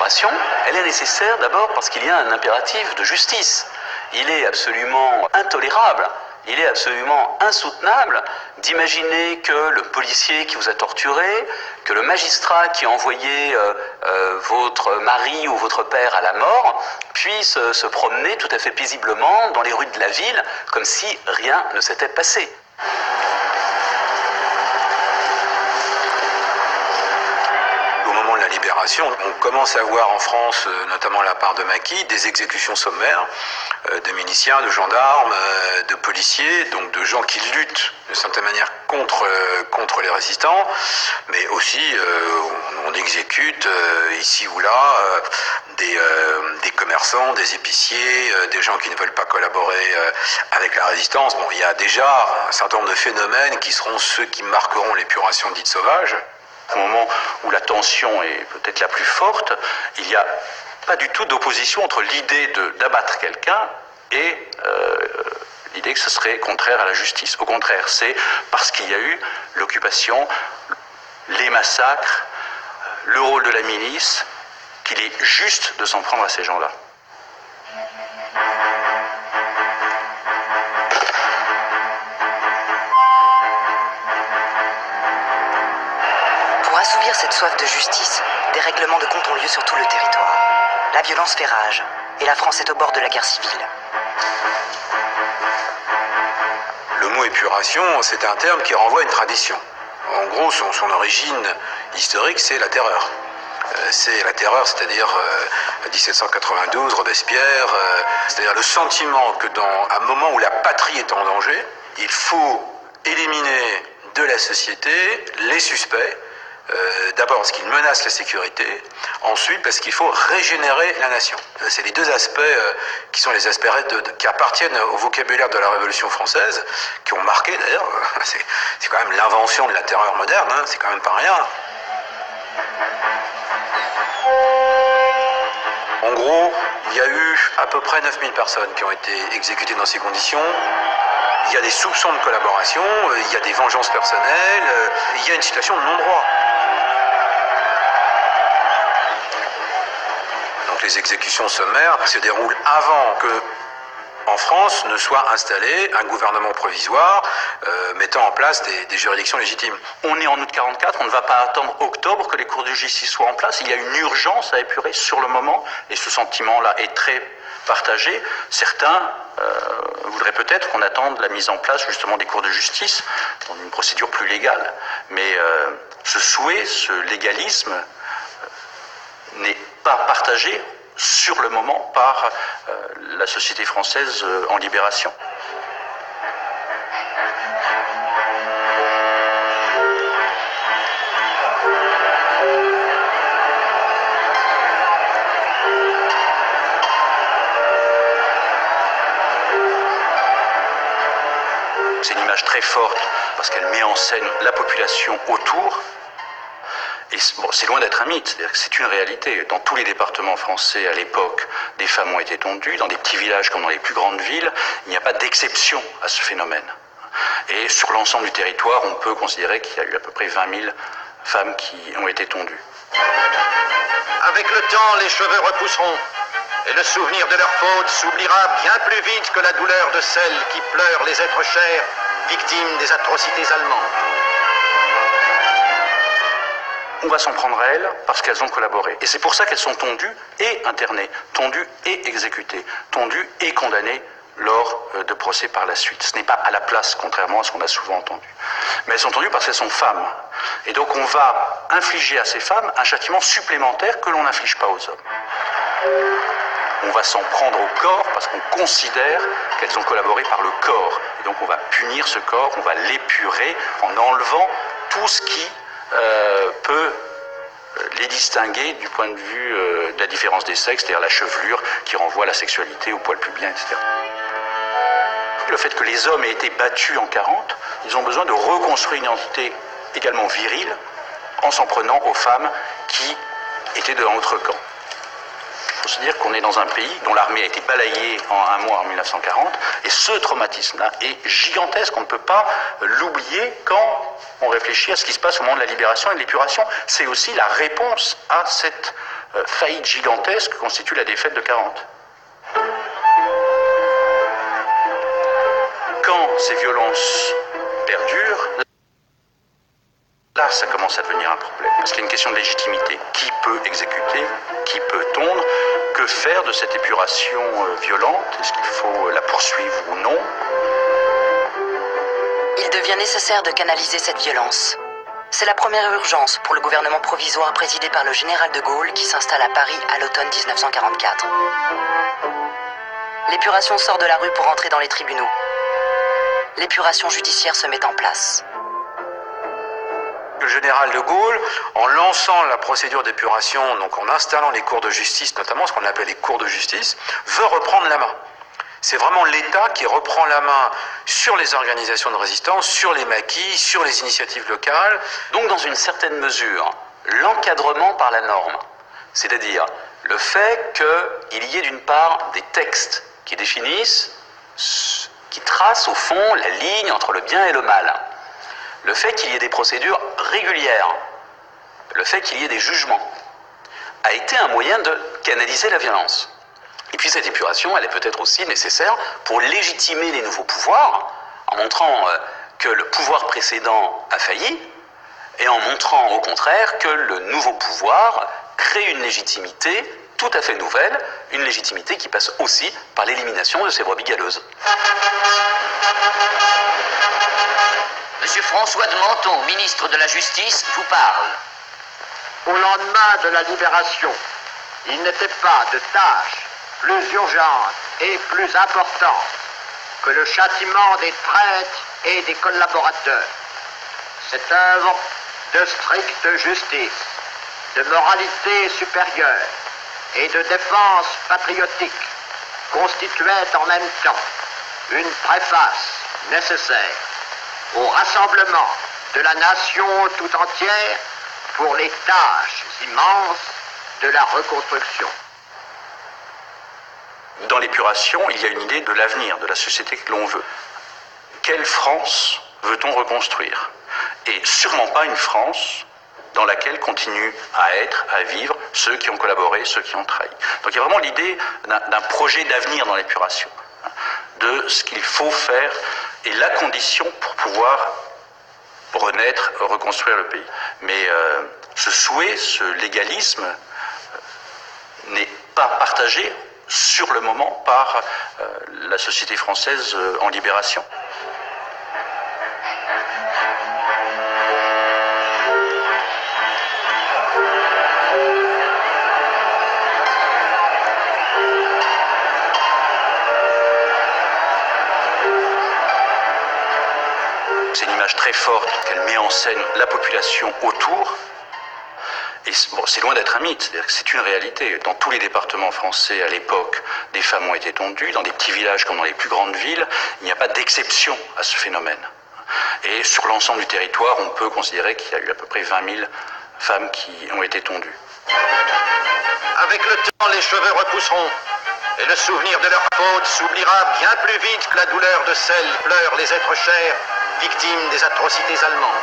libération, elle est nécessaire d'abord parce qu'il y a un impératif de justice. Il est absolument intolérable, il est absolument insoutenable d'imaginer que le policier qui vous a torturé, que le magistrat qui a envoyé votre mari ou votre père à la mort puisse se promener tout à fait paisiblement dans les rues de la ville comme si rien ne s'était passé. Libération, on commence à voir en France, notamment à la part de Maquis, des exécutions sommaires de miliciens, de gendarmes, de policiers, donc de gens qui luttent de certaine manière contre les résistants, mais aussi on exécute ici ou là des commerçants, des épiciers, des gens qui ne veulent pas collaborer avec la résistance. Bon, il y a déjà un certain nombre de phénomènes qui seront ceux qui marqueront l'épuration dite sauvage. Au moment où la tension est peut-être la plus forte, il n'y a pas du tout d'opposition entre l'idée d'abattre quelqu'un et l'idée que ce serait contraire à la justice. Au contraire, c'est parce qu'il y a eu l'occupation, les massacres, le rôle de la milice, qu'il est juste de s'en prendre à ces gens-là. Pour assouvir cette soif de justice, des règlements de compte ont lieu sur tout le territoire. La violence fait rage, et la France est au bord de la guerre civile. Le mot épuration, c'est un terme qui renvoie à une tradition. En gros, son origine historique, c'est la terreur. C'est la terreur, c'est-à-dire 1792, Robespierre, c'est-à-dire le sentiment que dans un moment où la patrie est en danger, il faut éliminer de la société les suspects. D'abord parce qu'il menace la sécurité, ensuite parce qu'il faut régénérer la nation. C'est les deux aspects qui sont les aspects qui appartiennent au vocabulaire de la Révolution française, qui ont marqué d'ailleurs, c'est quand même l'invention de la terreur moderne, hein, c'est quand même pas rien. En gros, il y a eu à peu près 9000 personnes qui ont été exécutées dans ces conditions. Il y a des soupçons de collaboration, il y a des vengeances personnelles, il y a une situation de non-droit. Donc les exécutions sommaires se déroulent avant que, en France, ne soit installé un gouvernement provisoire mettant en place des juridictions légitimes. On est en août 1944, on ne va pas attendre octobre que les cours de justice soient en place. Il y a une urgence à épurer sur le moment, et ce sentiment-là est très partagé. Certains voudraient peut-être qu'on attende la mise en place justement des cours de justice dans une procédure plus légale. Mais ce souhait, ce légalisme n'est pas partagé sur le moment par la société française en libération. C'est une image très forte parce qu'elle met en scène la population autour. Et bon, c'est loin d'être un mythe, c'est-à-dire que c'est une réalité. Dans tous les départements français à l'époque, des femmes ont été tondues. Dans des petits villages comme dans les plus grandes villes, il n'y a pas d'exception à ce phénomène. Et sur l'ensemble du territoire, on peut considérer qu'il y a eu à peu près 20 000 femmes qui ont été tondues. Avec le temps, les cheveux repousseront. Et le souvenir de leur faute s'oubliera bien plus vite que la douleur de celles qui pleurent les êtres chers, victimes des atrocités allemandes. On va s'en prendre à elles parce qu'elles ont collaboré. Et c'est pour ça qu'elles sont tondues et internées, tondues et exécutées, tondues et condamnées lors de procès par la suite. Ce n'est pas à la place, contrairement à ce qu'on a souvent entendu. Mais elles sont tondues parce qu'elles sont femmes. Et donc on va infliger à ces femmes un châtiment supplémentaire que l'on n'inflige pas aux hommes. On va s'en prendre au corps parce qu'on considère qu'elles ont collaboré par le corps. Et donc on va punir ce corps, on va l'épurer en enlevant tout ce qui peut les distinguer du point de vue de la différence des sexes, c'est-à-dire la chevelure qui renvoie à la sexualité, au poil pubien, etc. Le fait que les hommes aient été battus en 40, ils ont besoin de reconstruire une identité également virile en s'en prenant aux femmes qui étaient de l'autre camp. Il faut se dire qu'on est dans un pays dont l'armée a été balayée en un mois en 1940, et ce traumatisme-là est gigantesque. On ne peut pas l'oublier quand on réfléchit à ce qui se passe au moment de la libération et de l'épuration. C'est aussi la réponse à cette faillite gigantesque constitue la défaite de 40. Quand ces violences perdurent, là, ça commence à devenir un problème. Parce qu'il y a une question de légitimité. Qui peut exécuter? Qui peut tondre? Que faire de cette épuration violente? Est-ce qu'il faut la poursuivre ou non? Il devient nécessaire de canaliser cette violence. C'est la première urgence pour le gouvernement provisoire présidé par le général de Gaulle qui s'installe à Paris à l'automne 1944. L'épuration sort de la rue pour entrer dans les tribunaux. L'épuration judiciaire se met en place. Le général de Gaulle, en lançant la procédure d'épuration, donc en installant les cours de justice, notamment ce qu'on appelle les cours de justice, veut reprendre la main. C'est vraiment l'État qui reprend la main sur les organisations de résistance, sur les maquis, sur les initiatives locales. Donc dans une certaine mesure, l'encadrement par la norme, c'est-à-dire le fait qu'il y ait d'une part des textes qui définissent, qui tracent au fond la ligne entre le bien et le mal, le fait qu'il y ait des procédures régulières, le fait qu'il y ait des jugements, a été un moyen de canaliser la violence. Et puis cette épuration, elle est peut-être aussi nécessaire pour légitimer les nouveaux pouvoirs, en montrant que le pouvoir précédent a failli, et en montrant au contraire que le nouveau pouvoir crée une légitimité tout à fait nouvelle, une légitimité qui passe aussi par l'élimination de ces brebis galeuses. Monsieur François de Menton, ministre de la Justice, vous parle. Au lendemain de la libération, il n'était pas de tâche plus urgente et plus importante que le châtiment des traîtres et des collaborateurs. Cette œuvre de stricte justice, de moralité supérieure et de défense patriotique constituait en même temps une préface nécessaire au rassemblement de la nation tout entière pour les tâches immenses de la reconstruction. Dans l'épuration, il y a une idée de l'avenir, de la société que l'on veut. Quelle France veut-on reconstruire? Et sûrement pas une France dans laquelle continuent à être, à vivre ceux qui ont collaboré, ceux qui ont trahi. Donc il y a vraiment l'idée d'un projet d'avenir dans l'épuration, de ce qu'il faut faire et la condition pour pouvoir renaître, reconstruire le pays. Mais ce souhait, ce légalisme n'est pas partagé sur le moment par la société française en libération. C'est une image très forte qu'elle met en scène la population autour. Et bon, c'est loin d'être un mythe, c'est-à-dire que c'est une réalité. Dans tous les départements français à l'époque, des femmes ont été tondues. Dans des petits villages comme dans les plus grandes villes, il n'y a pas d'exception à ce phénomène. Et sur l'ensemble du territoire, on peut considérer qu'il y a eu à peu près 20 000 femmes qui ont été tondues. Avec le temps, les cheveux repousseront, et le souvenir de leurs fautes s'oubliera bien plus vite que la douleur de celles qui pleurent les êtres chers, victimes des atrocités allemandes.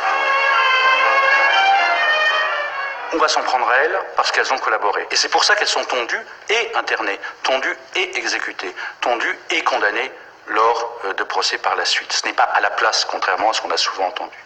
On va s'en prendre à elles parce qu'elles ont collaboré. Et c'est pour ça qu'elles sont tondues et internées, tondues et exécutées, tondues et condamnées lors de procès par la suite. Ce n'est pas à la place, contrairement à ce qu'on a souvent entendu.